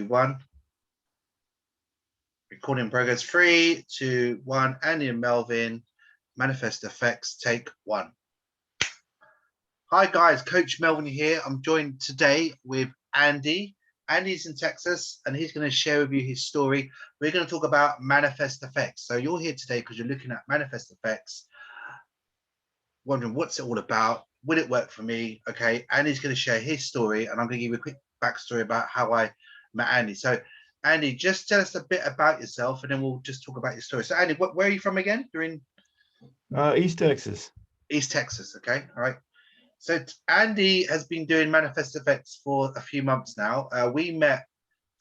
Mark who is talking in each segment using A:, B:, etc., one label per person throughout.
A: 1. Recording progress. 3, 2, 1. Andy and Melvin, Manifest Effects, take 1. Hi guys, Coach Melvin here. I'm joined today with Andy. Andy's in Texas and he's going to share with you his story. We're going to talk about manifest effects. So you're here today because you're looking at manifest effects, wondering what's it all about. Will it work for me? Okay, Andy's going to share his story and I'm going to give you a quick backstory about how I met Andy. So Andy, just tell us a bit about yourself and then we'll just talk about your story. So Andy, where are you from again? You're in
B: East Texas.
A: East Texas. Okay, all right. So Andy has been doing manifest effects for a few months now. We met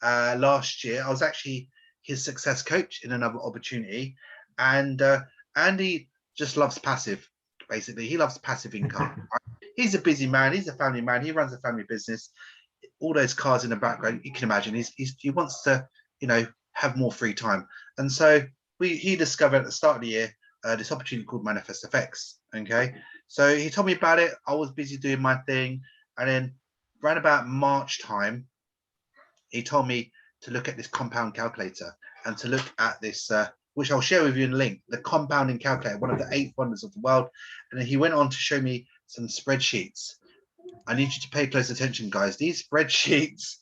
A: last year. I was actually his success coach in another opportunity, and Andy just loves passive. Basically, he loves passive income. He's a busy man. He's a family man. He runs a family business. All those cars in the background, you can imagine. He wants to, have more free time. And so he discovered at the start of the year this opportunity called Manifest Effects. Okay, so he told me about it. I was busy doing my thing, and then around about March time, he told me to look at this compound calculator and to look at this, which I'll share with you in a link, the compounding calculator, one of the 8 wonders of the world. And then he went on to show me some spreadsheets. I need you to pay close attention, guys. These spreadsheets,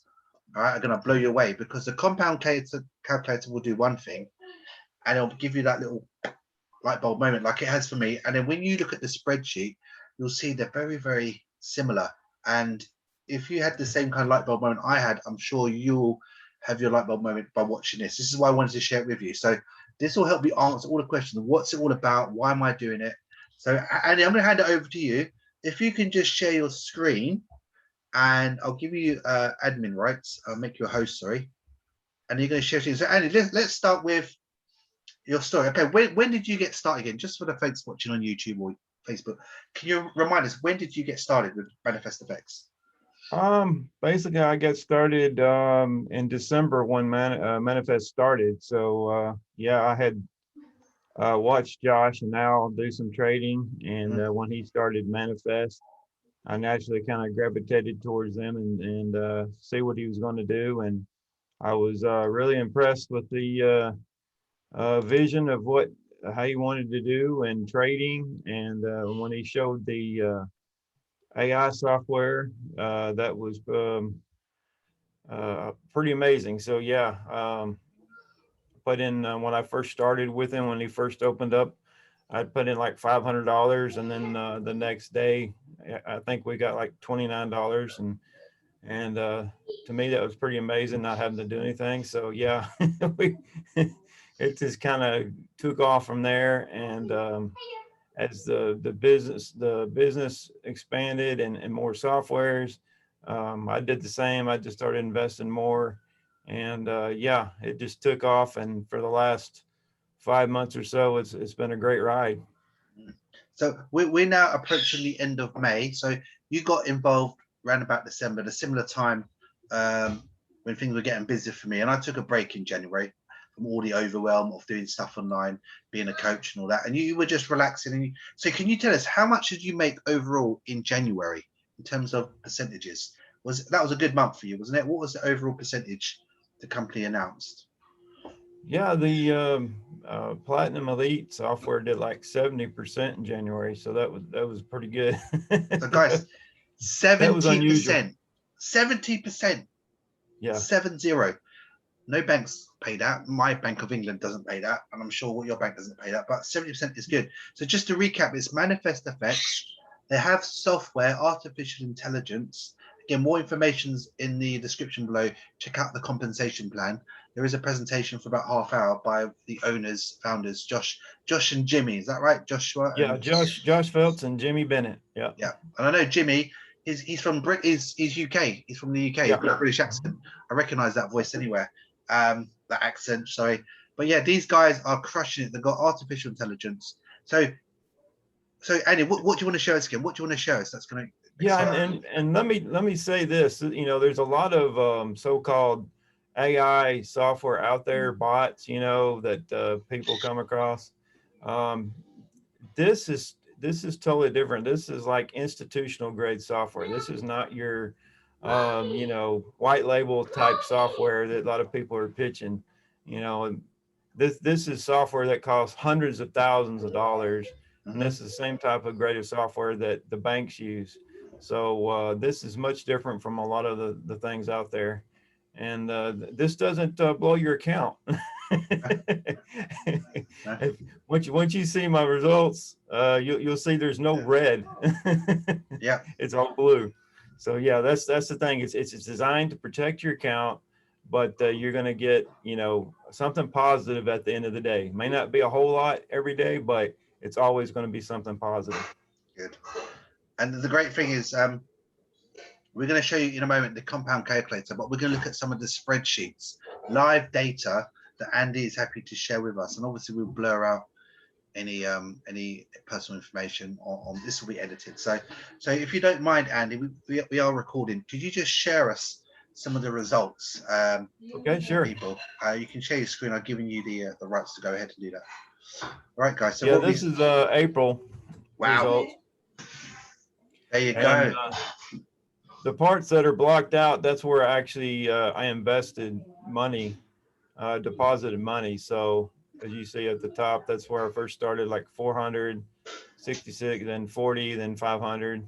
A: all right, are going to blow you away because the compound calculator will do one thing, and it'll give you that little light bulb moment like it has for me. And then when you look at the spreadsheet, you'll see they're very, very similar. And if you had the same kind of light bulb moment I had, I'm sure you'll have your light bulb moment by watching this. This is why I wanted to share it with you. So this will help you answer all the questions. What's it all about? Why am I doing it? So Andy, I'm going to hand it over to you. If you can just share your screen, and I'll give you admin rights. I'll make you a host, sorry. And you're going to share things. So Andy, let's start with your story. Okay, when did you get started again? Just for the folks watching on YouTube or Facebook, can you remind us, when did you get started with Manifest Effects?
B: Basically I got started in December when Manifest started. So yeah, I had watched Josh and Al do some trading, and when he started Manifest, I naturally kind of gravitated towards them and see what he was going to do. And I was really impressed with the vision of how he wanted to do in trading. And when he showed the AI software, that was pretty amazing. So yeah, put in when I first started with him, when he first opened up, I put in like $500, and then the next day, I think we got like $29, and to me that was pretty amazing, not having to do anything. So yeah, it just kind of took off from there, and as the business expanded and more softwares, I did the same. I just started investing more, and yeah, it just took off. And for the last 5 months or so, it's been a great ride.
A: So we're now approaching the end of May. So you got involved around about December, the similar time when things were getting busy for me. And I took a break in January from all the overwhelm of doing stuff online, being a coach and all that. And you were just relaxing. So can you tell us, how much did you make overall in January in terms of percentages? That was a good month for you, wasn't it? What was the overall percentage the company announced?
B: Yeah, the Platinum Elite software did like 70% in January, so that was pretty good.
A: So guys,
B: That was unusual.
A: 70%,
B: Yeah.
A: 70. No banks pay that. My Bank of England doesn't pay that, and I'm sure your bank doesn't pay that. But 70% is good. So just to recap, it's Manifest Effects. They have software, artificial intelligence. Again, more information's in the description below. Check out the compensation plan. There is a presentation for about half hour by the owners, founders, Josh and Jimmy. Is that right, Joshua?
B: Yeah, Josh Phelps and Jimmy Bennett. Yeah.
A: Yeah, and I know Jimmy. He's from he's UK. He's from the UK.
B: Yeah.
A: He's got a British accent. I recognise that voice anywhere. That accent. Sorry, but yeah, these guys are crushing it. They've got artificial intelligence. So Andy, what do you want to show us again? What do you want to show us? That's going to
B: and let me say this. There's a lot of so-called AI software out there, bots. That people come across. This is totally different. This is like institutional grade software. This is not your white label type software that a lot of people are pitching, and this is software that costs hundreds of thousands of dollars, and
A: Hmm.
B: this is the same type of graded software that the banks use. So this is much different from a lot of the things out there, and this doesn't blow your account. If, once you see my results, you'll see there's no red.
A: Yeah,
B: It's all blue. So yeah, that's the thing. It's designed to protect your account, but you're going to get something positive at the end of the day. May not be a whole lot every day, but it's always going to be something positive.
A: good. And the great thing is, we're going to show you in a moment the compound calculator, but we're going to look at some of the spreadsheets, live data that Andy is happy to share with us. And obviously we'll blur out any personal information on this will be edited. So if you don't mind, Andy, we are recording. Could you just share us some of the results?
B: Okay, sure.
A: People, you can share your screen. I've given you the rights to go ahead and do that. All right, guys. So
B: Yeah,
A: what we
B: this is April
A: wow,
B: results,
A: there you
B: and
A: go.
B: the parts that are blocked out, that's where actually I invested money, deposited money. So as you see at the top, that's where I first started, like 466, then 40, then 500.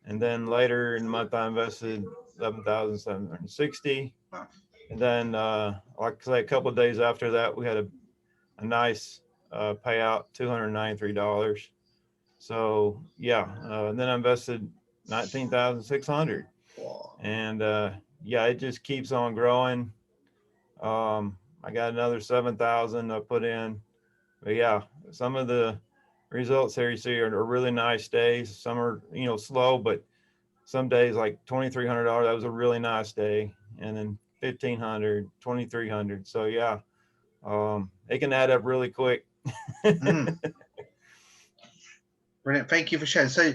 B: And then later in the month, I invested 11,760.
A: Wow.
B: And then, like I say, a couple of days after that, we had a nice payout, $293. So yeah, and then I invested 19,600,
A: Wow.
B: and yeah, it just keeps on growing. I got another 7,000 I put in, but yeah, some of the results here you see are really nice days. Some are slow, but some days like $2,300, that was a really nice day, and then 1,500, 2,300. So yeah, it can add up really quick.
A: Mm, brilliant. Thank you for sharing. So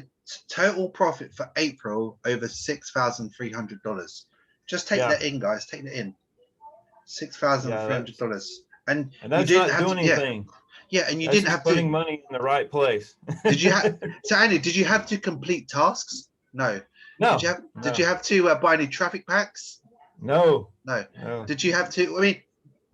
A: total profit for April over $6,300. Just take
B: Yeah,
A: that in, guys. Take that in. Six thousand
B: yeah,
A: three hundred dollars, and
B: and
A: you
B: that's
A: didn't
B: not
A: have to.
B: doing
A: Yeah,
B: anything.
A: yeah, and you
B: That's
A: didn't
B: just
A: have to.
B: putting money in the right place.
A: Did you have? So Andy, did you have to complete tasks? No. Did you
B: No,
A: have? Did you
B: no,
A: have to buy any traffic packs?
B: no,
A: No.
B: no.
A: Did you have to? I mean,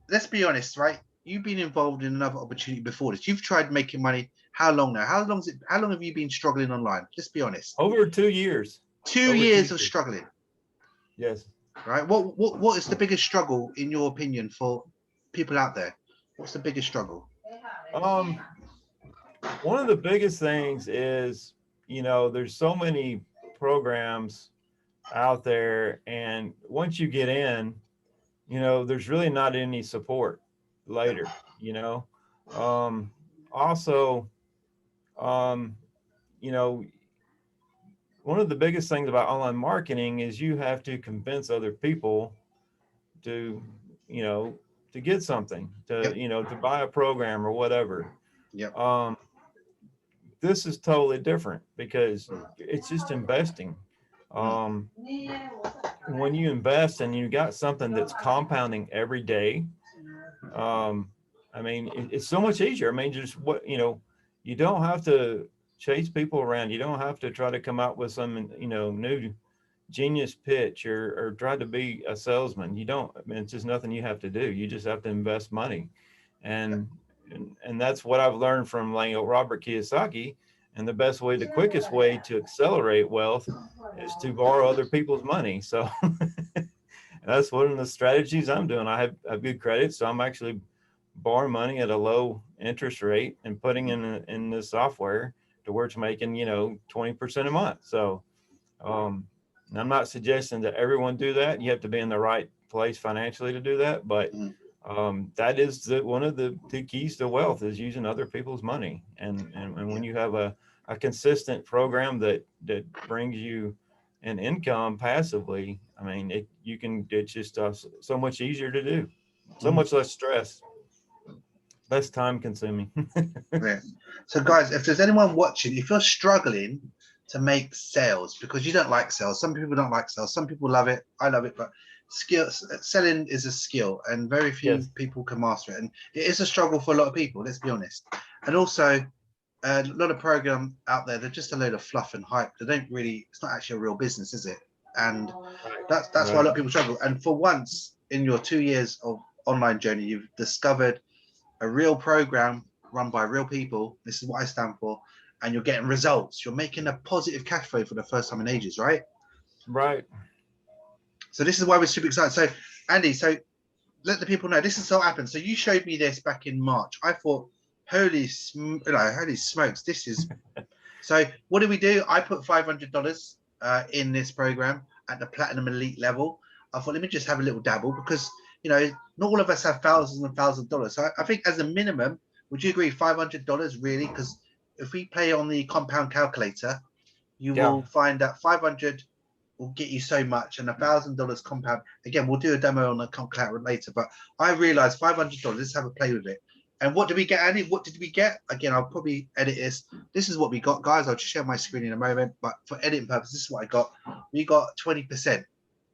A: let's be honest, right? You've been involved in another opportunity before this. You've tried making money. How long now? How long is it? How long have you been struggling online? Let's be honest.
B: Over 2 years.
A: Two
B: Over two
A: years of
B: years.
A: struggling,
B: Yes.
A: right? What is the biggest struggle in your opinion for people out there? What's the biggest struggle?
B: Um, One of the biggest things is, there's so many programs out there, and once you get in, there's really not any support later, you know. Um, Also, um, you know, one of the biggest things about online marketing is you have to convince other people to, you know, to get something, to,
A: Yep.
B: to buy a program or whatever.
A: Yep.
B: Um, this is totally different because
A: Mm,
B: it's just investing.
A: mm,
B: Um, when you invest and you got something that's compounding every day, um, I mean, it's so much easier. I mean, just you don't have to chase people around. You don't have to try to come out with some, new genius pitch or try to be a salesman. You don't, I mean, it's just nothing you have to do. You just have to invest money.
A: yep.
B: And that's what I've learned from Robert Kiyosaki. And the best way, the quickest way to accelerate wealth is to borrow other people's money. So that's one of the strategies I'm doing. I have good credit, so I'm actually borrowing money at a low interest rate and putting
A: Mm,
B: in the software to where it's making 20% a month. So um, I'm not suggesting that everyone do that. You have to be in the right place financially to do that, but
A: mm,
B: that is one of the two keys to wealth is using other people's money. And when
A: yeah.
B: you have a consistent program that brings you an income passively, I mean, it's just so much easier to do, so
A: Mm,
B: much less stress, less time consuming.
A: yeah. So, guys, if there's anyone watching, if you're struggling to make sales because you don't like sales, some people don't like sales, some people love it. I love it, but selling is a skill, and very few
B: Yes.
A: people can master it. And it is a struggle for a lot of people. Let's be honest. And also, a lot of program out there, they're just a load of fluff and hype. They don't really. It's not actually a real business, is it? And
B: Right.
A: that's why a
B: Right.
A: lot of people struggle. And for once in your 2 years of online journey, you've discovered a real program run by real people. This is what I stand for. And you're getting results. You're making a positive cash flow for the first time in ages, right?
B: Right.
A: So this is why we're super excited. So Andy, so let the people know this is what happened. So you showed me this back in March. I thought, holy smokes, this is. So what did we do? I put $500 in this program at the platinum elite level. I thought, let me just have a little dabble because not all of us have thousands and thousands of dollars. So I think as a minimum, would you agree $500 really? Because if we play on the compound calculator, you
B: Yeah.
A: will find that 500 will get you so much, and $1,000 compound. Again, we'll do a demo on the calculator later, but I realized $500. Let's have a play with it. And what did we get, Andy? What did we get? Again, I'll probably edit this. This is what we got, guys. I'll just share my screen in a moment, but for editing purposes, this is what I got. We got 20%.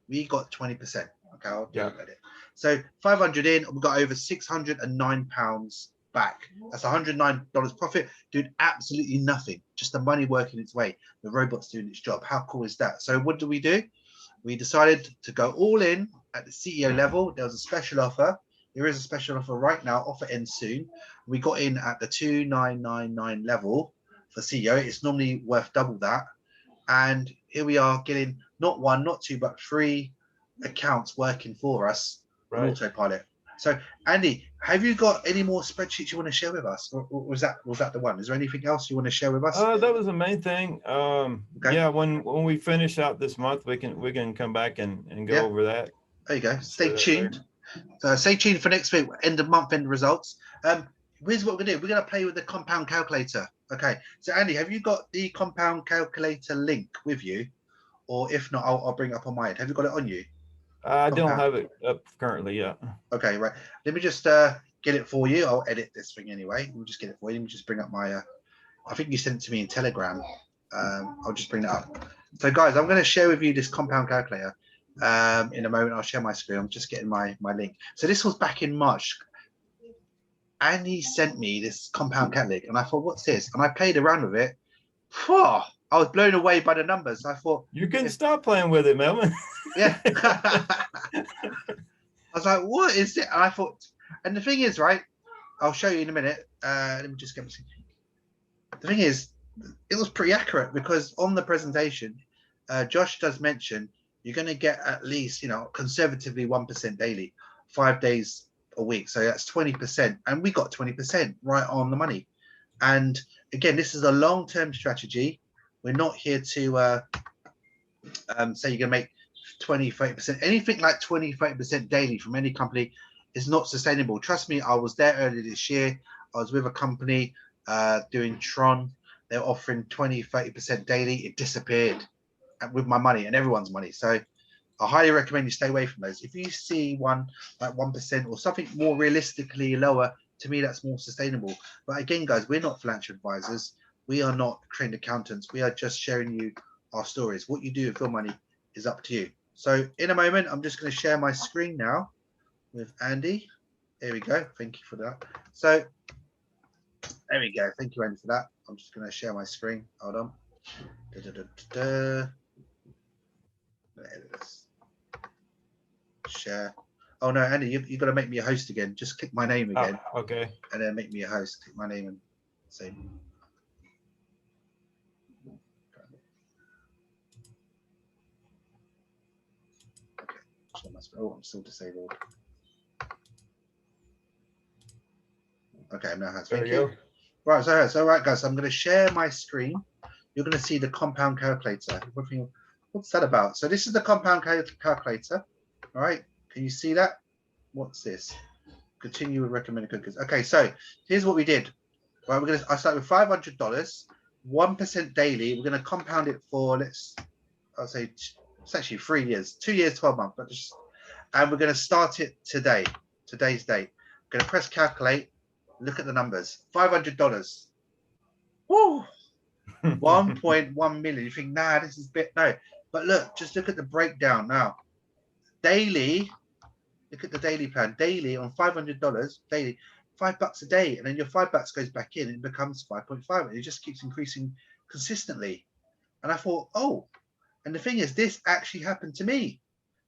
A: We got 20%. Okay, I'll do
B: Yeah.
A: edit. So 500 in, we got over £609 back. That's $109 profit. Doing absolutely nothing. Just the money working its way. The robot's doing its job. How cool is that? So what do? We decided to go all in at the CEO level. There was a special offer. There is a special offer right now. Offer ends soon. We got in at the 2999 level for CEO. It's normally worth double that. And here we are getting not one, not two, but three accounts working for us on
B: Right.
A: autopilot. So Andy, have you got any more spreadsheets you want to share with us? Or was that the one? Is there anything else you want to share with us?
B: That was the main thing.
A: Okay.
B: Yeah, when we finish out this month, we can come back and go
A: Yeah.
B: over that.
A: There you go. Stay
B: That
A: tuned. So stay tuned for next week, end of month end results. Here's what we're gonna do. We're gonna play with the compound calculator. Okay. So Andy, have you got the compound calculator link with you? Or if not, I'll bring it up on my end. Have you got it on you?
B: I don't
A: Compound.
B: have it up currently yet.
A: Okay, right. Let me just get it for you. I'll edit this thing anyway. We'll just get it for you. Let me just bring up my. I think you sent it to me in Telegram. I'll just bring that up. So, guys, I'm going to share with you this compound calculator. In a moment, I'll share my screen. I'm just getting my link. So this was back in March, and he sent me this compound calculator, and I thought, "What's this?" And I played around with it. Whew, I was blown away by the numbers. I thought,
B: You can stop playing with it, Melvin.
A: yeah. I was like, "What is it?" And I thought, and the thing is, right? I'll show you in a minute. Let me just get. The thing is, it was pretty accurate because on the presentation, Josh does mention you're going to get at least, conservatively 1% daily, 5 days a week. So that's 20. And we got 20% right on the money. And again, this is a long-term strategy. We're not here to say you're going to make 20, 30%. Anything like 20, 30% daily from any company is not sustainable. Trust me, I was there earlier this year. I was with a company doing Tron. They're offering 20, 30% daily. It disappeared with my money and everyone's money. So I highly recommend you stay away from those. If you see one like 1% or something more realistically lower, to me, that's more sustainable. But again, guys, we're not financial advisors. We are not trained accountants. We are just sharing you our stories. What you do with your money is up to you. So in a moment, I'm just going to share my screen now with Andy. There we go. Thank you for that. So there we go. Thank you, Andy, for that. I'm just going to share my screen. Hold on. Share. Oh no, Andy, you've got to make me a host again. Just click my name again.
B: Oh, okay.
A: And then make me a host. Click my name and say. Okay. Oh, I'm still disabled. Okay, I'm now host. Thank you. Right, so right, guys, I'm going to share my screen. You're going to see the compound calculator. What's that about? So this is the compound calculator. All right, can you see that? What's this? Continue with recommended cookies. Okay, so here's what we did. Right, I start with $500, 1% daily. We're going to compound it for I'll say it's actually 3 years, 2 years, 12 months, and we're going to start it today, today's date. I'm going to press calculate. Look at the numbers. $500. Woo! 1.1 million. You think, nah, this is no. But look, just look at the breakdown now. Daily, look at the daily plan. Daily on $500 daily, $5 a day, and then your $5 goes back in and it becomes 5.5, and it just keeps increasing consistently. And I thought, oh, And the thing is, this actually happened to me.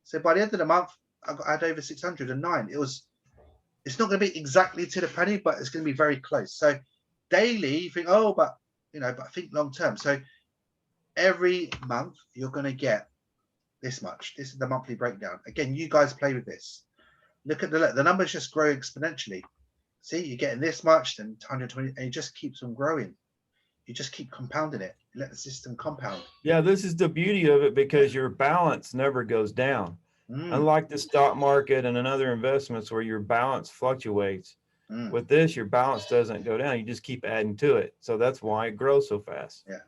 A: So by the end of the month, I had over 609. It's not going to be exactly to the penny, but it's going to be very close. So daily, you think, oh, but but think long term. So every month you're going to get this much. This is the monthly breakdown. Again, you guys play with this. Look at the numbers just grow exponentially. See, you're getting this much, then 120, and it just keeps on growing. You just keep compounding it. You let the system compound.
B: Yeah, this is the beauty of it, because your balance never goes down. Unlike the stock market and in other investments where your balance fluctuates, with this, your balance doesn't go down. You just keep adding to it. So that's why it grows so fast.
A: Yeah.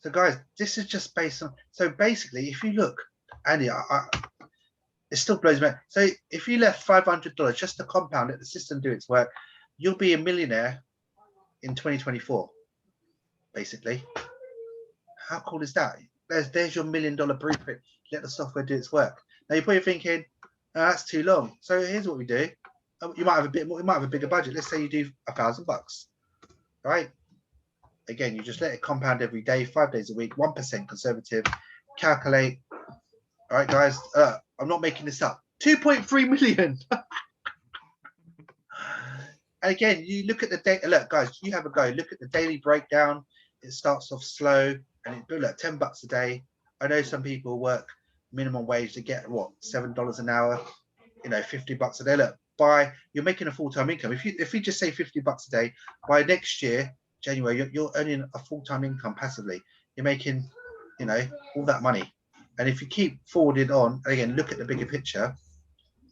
A: So guys, this is just based on, so basically, if you look, Andy, it still blows me. So if you left $500 just to compound it, the system do its work, you'll be a millionaire in 2024, basically. How cool is that? There's your $1 million blueprint. Let the software do its work. Now you're probably thinking, oh, that's too long. So here's what we do. You might have a bit more. You might have a bigger budget. Let's say you do $1,000, right? Again, you just let it compound every day, 5 days a week, 1% conservative. Calculate. All right, guys. I'm not making this up. 2.3 million. Again, you look at the data. Look, guys, you have a go. Look at the daily breakdown. It starts off slow, and it builds like $10 a day. I know some people work minimum wage to get what, $7 an hour. $50 a day. Look, you're making a full-time income. If we just say $50 a day, by next year, January, you're earning a full-time income passively. You're making, all that money. And if you keep forwarding on, and again, look at the bigger picture.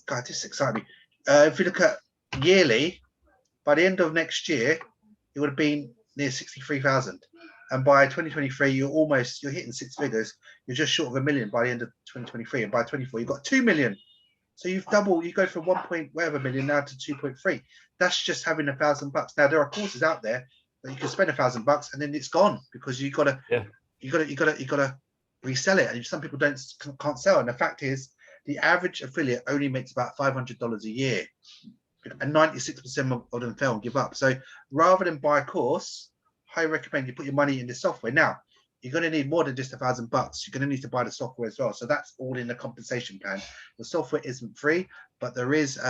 A: God, this excites me. If you look at yearly, by the end of next year, it would have been near 63,000. And by 2023, you're hitting six figures. You're just short of $1 million by the end of 2023. And by 24, you've got 2 million. So you've doubled. You go from 1 whatever million now to 2.3. That's just having $1,000. Now there are courses out there that you can spend $1,000 and then it's gone, because you gotta resell it. And some people can't sell. And the fact is, the average affiliate only makes about $500 a year, and 96% of them fail and give up. So rather than buy a course, I recommend you put your money in the software. Now, you're going to need more than just $1,000. You're going to need to buy the software as well. So that's all in the compensation plan. The software isn't free, but there is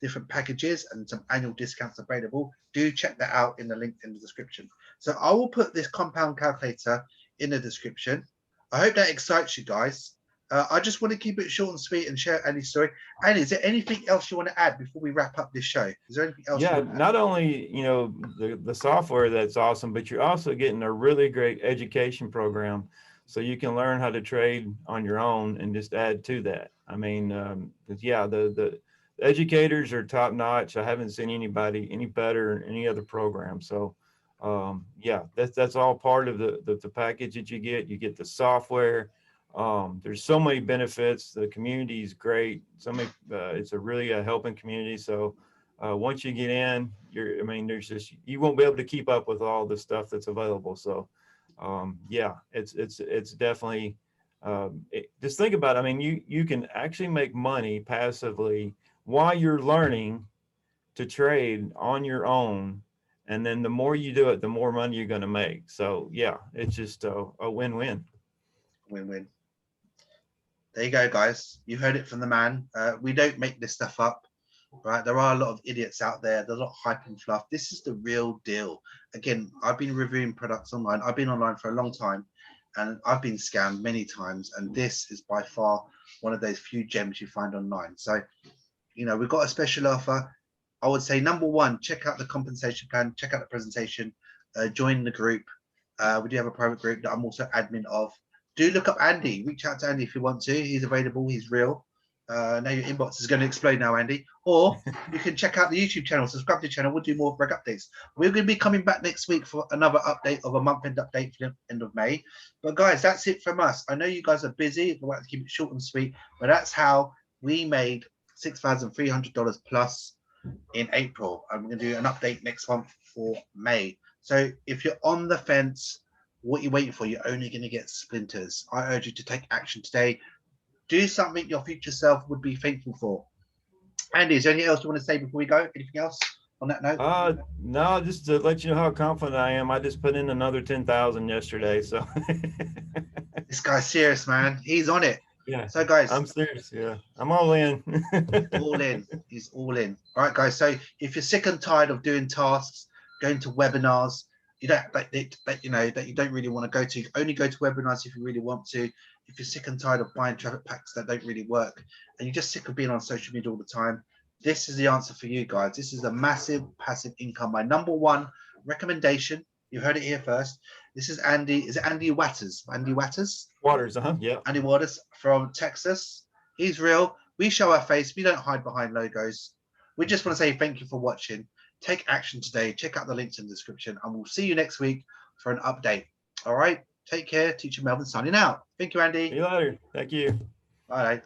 A: different packages and some annual discounts available. Do check that out in the link in the description. So I will put this compound calculator in the description. I hope that excites you guys. I just want to keep it short and sweet and share Andy's story. Andy, is there anything else you want to add before we wrap up this show? Is there anything else?
B: Yeah, not only the software that's awesome, but you're also getting a really great education program, so you can learn how to trade on your own and just add to that. I mean, the educators are top notch. I haven't seen anybody any better in any other program. So that's all part of the package that you get. You get the software. There's so many benefits. The community is great. It's a really helping community. So once you get in, you won't be able to keep up with all the stuff that's available. So it's definitely just think about it. I mean, you can actually make money passively while you're learning to trade on your own. And then the more you do it, the more money you're going to make. So yeah, it's just a win-win.
A: Win-win. There you go, guys. You heard it from the man. We don't make this stuff up, right? There are a lot of idiots out there. There's a lot of hype and fluff. This is the real deal. Again, I've been reviewing products online. I've been online for a long time, and I've been scammed many times. And this is by far one of those few gems you find online. So, we've got a special offer. I would say, number one, check out the compensation plan. Check out the presentation. Join the group. We do have a private group that I'm also admin of. Do look up Andy. Reach out to Andy if you want to. He's available. He's real. Now your inbox is going to explode now, Andy. Or you can check out the YouTube channel. Subscribe to the channel. We'll do more reg updates. We're going to be coming back next week for another update of a month-end update for the end of May. But guys, that's it from us. I know you guys are busy. We want to keep it short and sweet. But that's how we made $6,300 plus in April. I'm going to do an update next month for May. So if you're on the fence, what you're waiting for, you're only going to get splinters. I urge you to take action today. Do something your future self would be thankful for. Andy, is there anything else you want to say before we go? Anything else? on that note?
B: No, just to let you know how confident I am. I just put in another 10,000 yesterday. So
A: This guy's serious, man. He's on it.
B: yeah,
A: So, guys,
B: I'm serious. Yeah, I'm all in.
A: all in. He's all in. All right, guys. So, if you're sick and tired of doing tasks, going to webinars, you don't that you know that you don't really want to go to, only go to webinars if you really want to. If you're sick and tired of buying traffic packs that don't really work, and you're just sick of being on social media all the time, this is the answer for you guys. This is a massive passive income. My number one recommendation. You heard it here first. This is Andy. Is it Andy Watters? Andy Watters?
B: Waters, yeah.
A: Andy Waters from Texas. He's real. We show our face. We don't hide behind logos. We just want to say thank you for watching. Take action today. Check out the links in the description, and we'll see you next week for an update. All right. Take care. Teacher Melvin signing out. Thank you,
B: See
A: Andy.
B: you later. Thank you.
A: Bye.